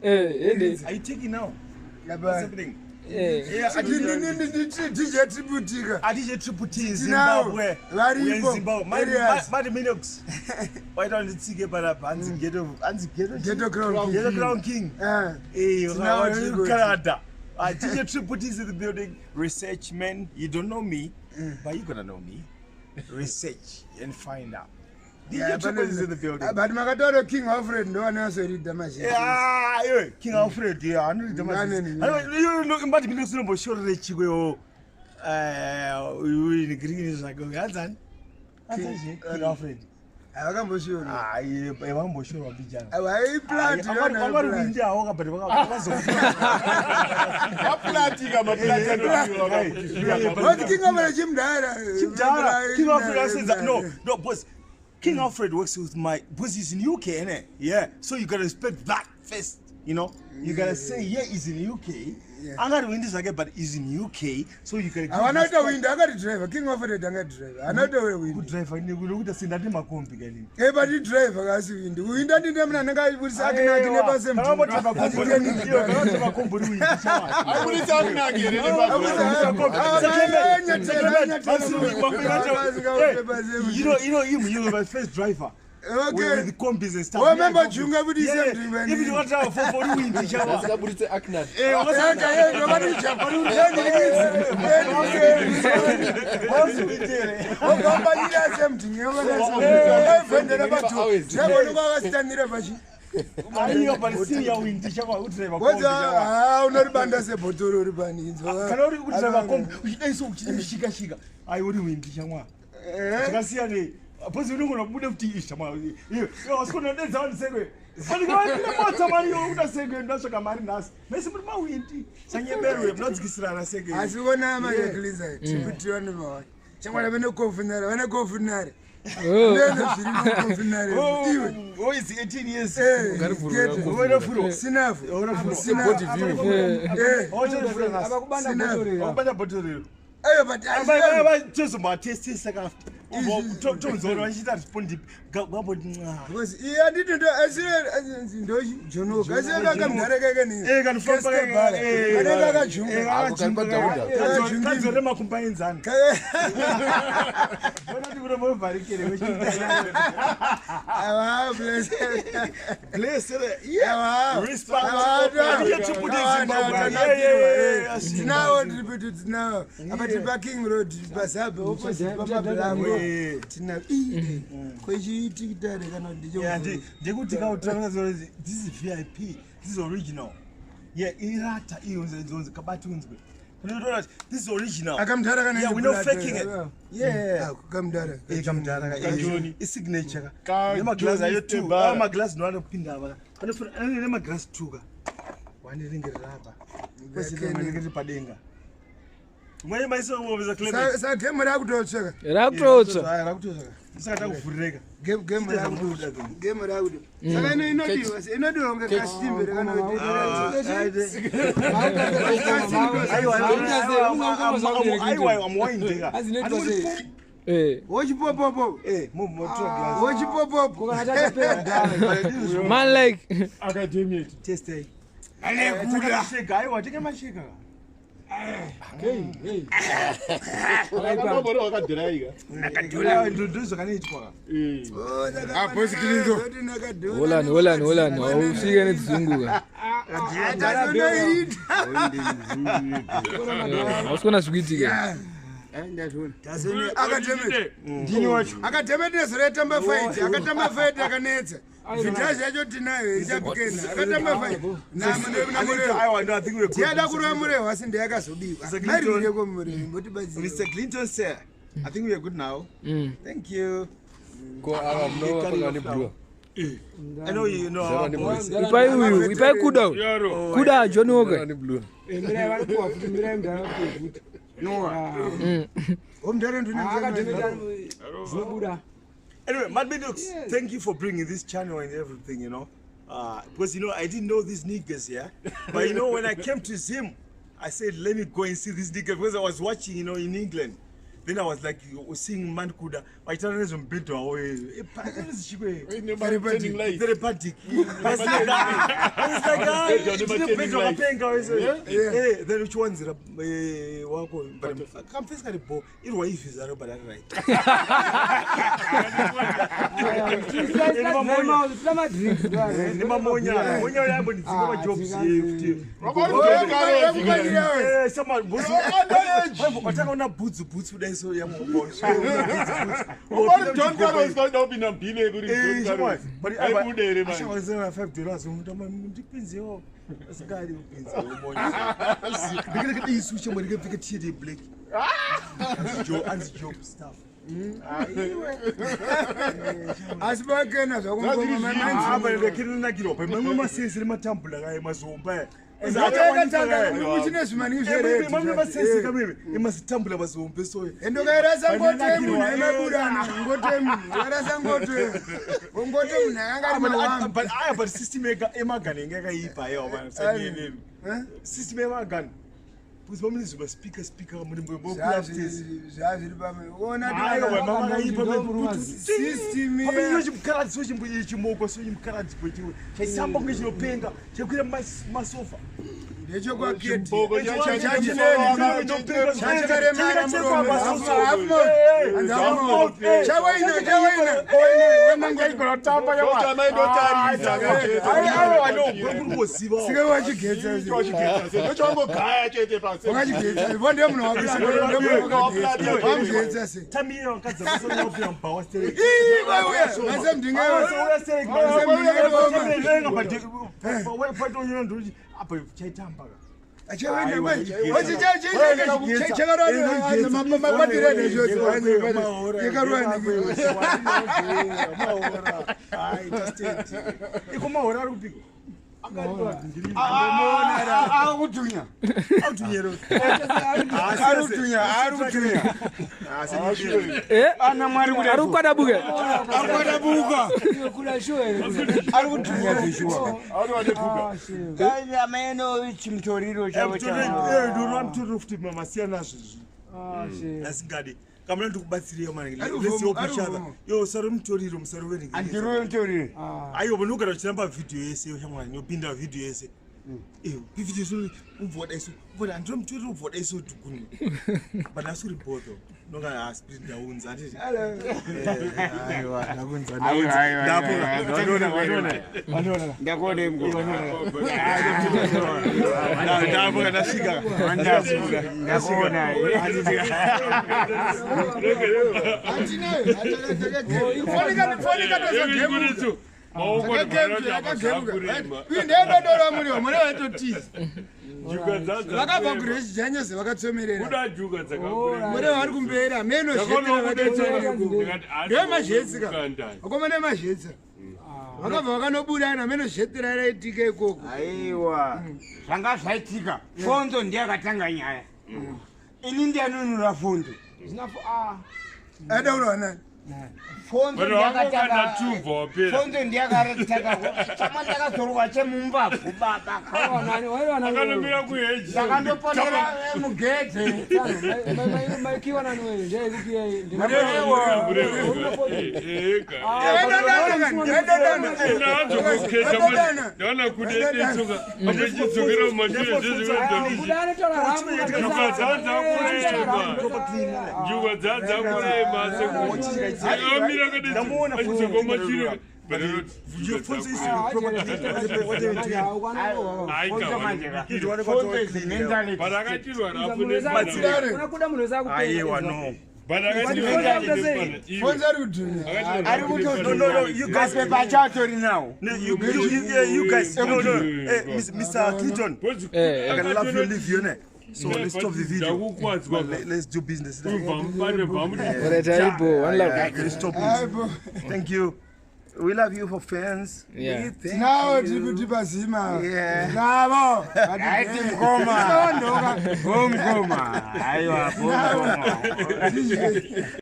Are you taking now? What's happening? DJ Tripple DJ Tripple T in Zimbabwe. We in Zimbabwe. Mad Minox. Why don't you take para Anzi Ghetto Crown King. Hey, Canada. DJ Tripple T is in the building. Research man, you don't know me, but you're gonna know me. Research and find out. DJ Tripple is in the building. But Magadoro King Alfred, no one else read the machine. Yeah, King Alfred, yeah, I know the machine. You know, in Mad Minox, no, but sure, that you go. We in the green is like, King Alfred. I can't be sure. I want to show up the jam. I plan to go India. But what King Alfred Jim Tyre? King Alfred says that no, boss. King Alfred works with my boss. He's in UK, innit? Yeah. So you gotta respect that first. You know, you gotta say yeah, he's in UK. I'm not doing this again, but he's in UK, so you can. I'm not the window. I got a driver. King of the Danga driver. I'm not the window. Good driver. You will look at the Sindati Macombi getting. Everybody driver has window. We didn't them and the guy will say, I can never say, how much of a company? I will tell you again. You know him. You're my first driver. Okay. The companies and stuff. Remember, Junga would say, if you want to for the wind, you shall Aknad. Pois eu não vou te chamar. Eu acho que não tem zona de segredo. Quando eu vou chamar eu não segredo, não sou camarinas. Mas sempre mal winti. Sangue belo, não desquisar na segredo. Acho que não mais é cliza. Tipo tio não vai. Chama lá vendo confinar, vendo confinar. Oh, is 18 years. Ora furo. Sinafu. Ora furo. Abakubanda botoro. But I just about tasting second. Jones or she responded. Because he didn't. I said, Jono, I said, I can get backing road, this is VIP, this is original. Yeah, Irata, this is original. Yeah, we're not faking it. Yeah, come down. It's signature. My glass, I too. My glass, no other pinda. And my glass, sugar. One didn't get rubber. What's the Padenga? When my son was a clip, I came out to sugar. Saka kufureka game around saka inodiwa inodonga kastimbe kana aiwa amwaindeka Popo. Man like academy test. Mr. Clinton sir, I think we are good now. Thank you. I know you know. We buy Kuda, John Hogan. Anyway, Madbidux, thank you for bringing this channel and everything, you know. Because, you know, I didn't know these niggas, yeah. But, you know, when I came to Zim, I said, let me go and see this nigga because I was watching, you know, in England. Then I was like, you were seeing man Kuda. I started to beat away. Very bad. Very bad. Then which one's it? But I'm facing the ball. It was if it's a bad right. Boots today, so young boys. Don't go is going to be no billion. But I would $5. Depends on this guy. Because at least switch when you get TD Blake. Job stuff. As broken as a woman, I'm going to get a but my mama says in my temple, I must obey. It must tumble about so peso. And the but I have a system maker Emma gunning system Emma gun. With women is a speaker, Come on to Batsiria money. Let's see each other. Yo, Sarum Tori room, Sarum. And the room Tori. I look at a number of videos, you pinned a video. If you so what I saw, but I'm trying to look what I saw to Kun. But I saw report. No, I asked the wounds. I did. I don't know. Phone to But your phone is probably what they do. No, you guys are now. You guys, Mr. Clinton, I can love you, live you. So let's stop the video. Let's do business. Thank you. We love you for fans. Yeah. Now Zima. Yeah. Bravo. Goma.